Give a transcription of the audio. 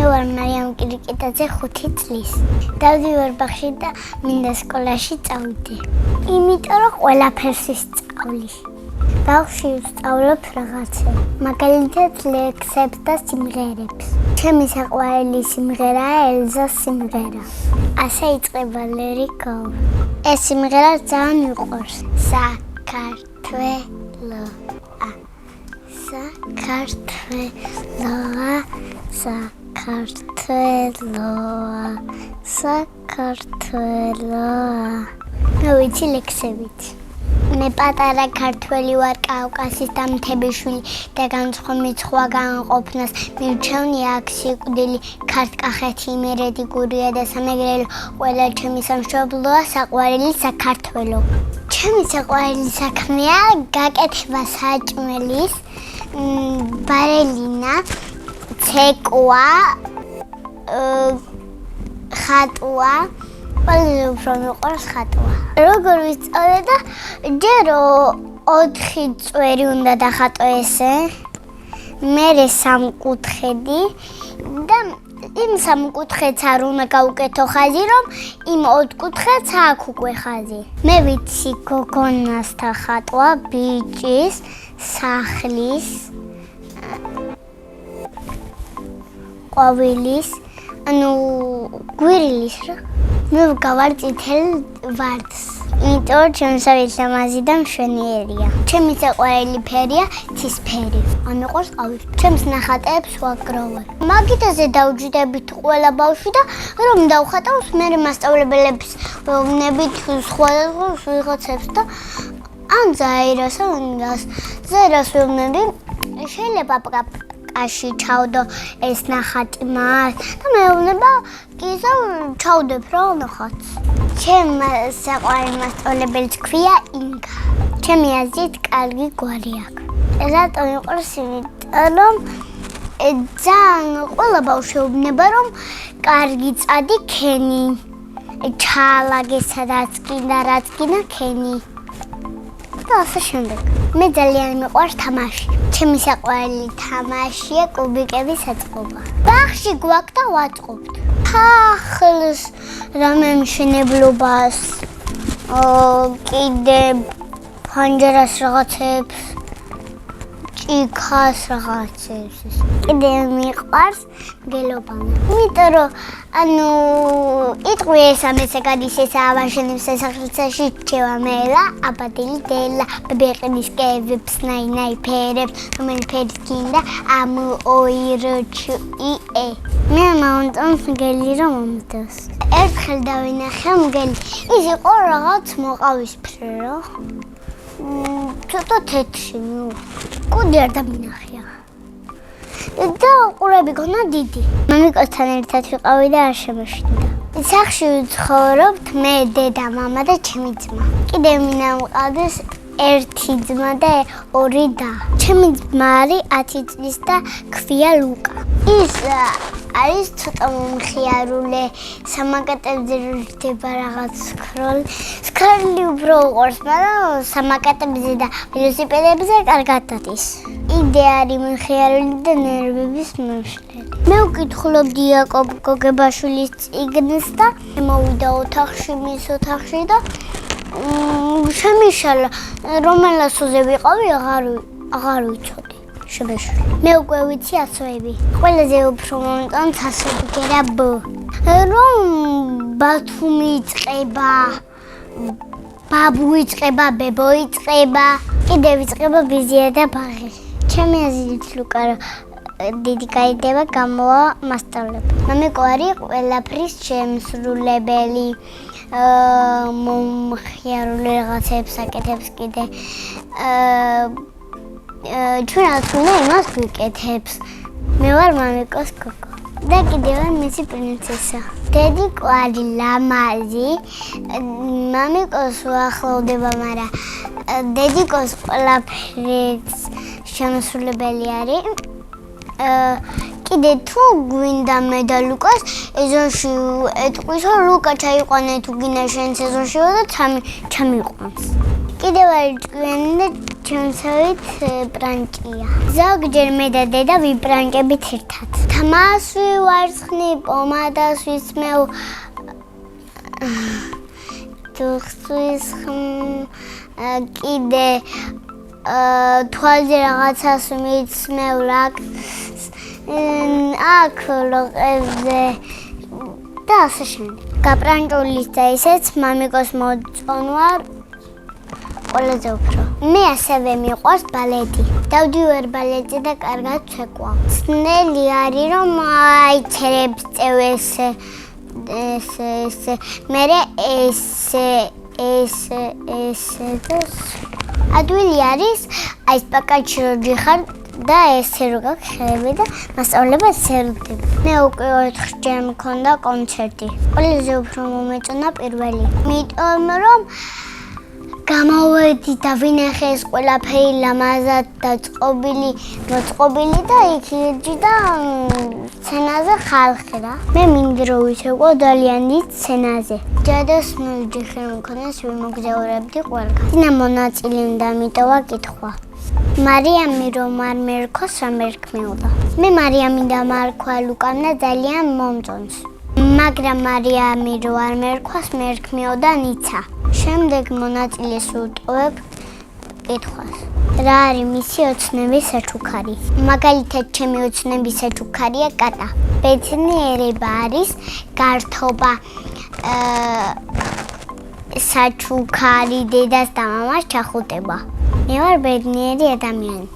ვარ მარიამ კირიკიტაძე 5 წლის. დავდივარ ბაღში და მინდა სკოლაში წავიდე. იმიტომ რომ ყველაფერს ვისწავლი. ბაღში ვსწავლობ რაღაცებს, მაგალითად ლექსებს და სიმღერებს. ჩემი საყვარელი სიმღერაა ელზას სიმღერა. ასე იწყება ლირიკა. ეს სიმღერა ძალიან მიყვარს. საქართველო საქართველოა, საქართველოა, საქართველოა. მე ვიცი ლექსებით. მე პატარა ქართველი ვარ, კავკასიის დამთებიშვილი და განსხვავებით სხვა განყოფნას მირჩევნი აქ სიკვდილი, ქართკახეთი, იმერეთი, გურია და სამეგრელო, ყველა ჩემი სამშობლოა, საყვარელი საქართველო. ჩემი საყვარელი საქმეა გაკეთება საჭმელის, ბარელინა, ცეკვა, ხატვა, ყველაზე უფრო მიყვარს ხატვა. როგორ ვისწავლე და ჯერ 4 წვერი უნდა დახატო ესე, მერე 3 კუთხედი და იმ 3 კუთხედს არ უნდა გავუკეთო ხაზი, რომ იმ 4 კუთხედს აქვს უკვე ხაზი. მე ვიცი გოგონასთან ხატვა, ბიჭის, სახლის, ყვავილის, გვირილის რა. მე ვგავარ წითელ ვარდს. იმიტომ ჩემსავით ლამაზი და მშვენიერია. ჩემი საყვარელი ფერია ცისფერი. მიყვარს ყავისფერი. ჩემს ნახატებს ვაგროვებ. მაგიდაზე დავჯდებით ყველა ბავშვი და რომ დავხატავს მე მასწავლებლებს ვნებით სხვადასხვა ვიღაცებს და ან ზაირას ვვნები შეიძლება კაში ჩავდო ეს ნახატი მას და მეუბნება კისა ჩავდებ რა ნახატს. ჩემ საყვარელი მასწავლებელს ქვია ინგა. ჩემი აზრით კარგი გვარი აქვს. რატომ მიყვარს? იმიტომ რომ ძალიან ყველა ბავშვი ეუბნება რომ კარგი წადი ქენი. ჩაალაგე სადაც კიდე რაც კიდე ქენი. და ასე შემდეგ. მე ძალიან მიყვარს თამაში. ჩემი საყვარელი თამაშია კუბიკების აწყობა. ბაღში გვაქვს და ვაწყობთ. ახალს რამე მშენებლობას, კიდე ფანჯარას რაღაცებს, ჭიქას რაღაცებს. კიდე მიყვარს მგელობანა. იმიტომ რომ იტყვი ეს ამესე გადის ეს ავაშენებს სასახლეში ჩევა მელა აბადელი დელა ბებეყნის კევებს ნაინაი ფერებს რომელი ფერს გინდა ამოირჩი მე მაუნტონს მგელი რომ მომდოს ერთხელ დავინახე მგელი ის იყო რაღაც მოყავისფრო რა ცოტა თეთრი კუდი არ დამინახია და ყურები გონა დიდი. მამიკოსთან ერთად ვიყავი და არ შემოშინდა. სახლში ვცხოვრობთ მე, დედა, მამა და ჩემი ძმა. კიდევ მინდა მყავდეს 1 ძმა და 2 და. ჩემი ძმა არის 10 წლის და ქვია ლუკა. ის არის ცოტა მომხიარულე, სამაკატებზე რჩება რაღაც სკროლი უფრო უყვარს, მაგრამ სამაკატებზე და ველოსიპედებზე კარგად დადის. იდე არის მომხიარული და ნერვების მომშლელი. მე ვკითხულობდი იაკობ გოგებაშვილის წიგნს და მოვიდა ოთახში, მის ოთახში და შემიშალა, რომელ ასოზე ვიყავი, აღარ ვიცოდი. შემეშალა. მე უკვე ვიცი ასოები. ყველაზე უფრო მომწონს ასოები გერა ბ. რომ ბათუმი იწყება, ბაბუ იწყება, ბებო იწყება, კიდევ იწყება ბიზია და ბაღი. ჩემი აზრით ლუკა დიდი გაიდება გამოვა მასწავლებელი. მამიკვარი ყველაფრის შემსრულებელი, მომხიარული რაღაცებს აკეთებს კიდე. ჩვენ რაც უნდა იმას გვიკეთებს. მე ვარ მამიკოს გოგო და კიდევ ვარ მისი პრინცესა. დედი კვარი ლამაზი, მამიკოს უახლოვდება, მაგრამ დედიკოს ყველაფერს შემსრულებელი არის. კიდე თუ გვინდა მე და ლუკას ეზონში ეტყვის რომ ლუკა ჩაიყვანე თუ გინდა შენ სეზონში და ჩამიყვანს. კიდევ არის ჭკვიანი და ჩემსავით ბრანჭია. ზოგჯერ მე და დედა ვიბრანჭებით ერთად. თმას ვივარცხნი, პომადას ვისმევ, დუხს კიდე თვალზე რაღაცას მიცმევ აქ ლოყებზე და ასე შემდეგ. გაბრანჭულის და ისეც მამიკოს მოწონვა ყველაზე უფრო. მე ასევე მიყვარს ბალეტი. დავდივარ ბალეტზე და კარგად ვცეკვავ. ცნელი არის რომ აიცერებს წევ ესე მერე ესე ადვილი არის აი სპაკაჩი რო ჯიხარ და ესე რო გაქვს ხელები და მასწავლება ესე რდები. მე უკვე 4 ჯერ მქონდა კონცერტი. ყველაზე უფრო მომეწონა პირველი. იმიტომ რომ გამოვედი და ვინახე ეს ყველაფერი ლამაზად დაწყობილი, მოწყობილი და იქ იჯი და სცენაზე ხალხი რა. მე მინდა რომ ვიცეკვო ძალიან დიდ სცენაზე. ჯადოსნული ჯიხი მქონდეს ვიმოგზაურებდი ყველგან. დინა მონაწილე უნდა მიტოვა კითხვა. მარიამი რომ არ მერქოს რა მერქმეობა. მე მარიამი და მარქვა ლუკანა ძალიან მომწონს. მაგრამ მარიამი რო არ მერქვას მერქმეოდა ნიცა. შემდეგ მონაწილეს ვუტოვებ კითხვას. რა არის მისი ოცნების საჩუქარი? მაგალითად, ჩემი ოცნების საჩუქარია კატა. ბედნიერება არის გართობა საჩუქარი დედას და მამას ჩახუტება. მე ვარ ბედნიერი ადამიანი.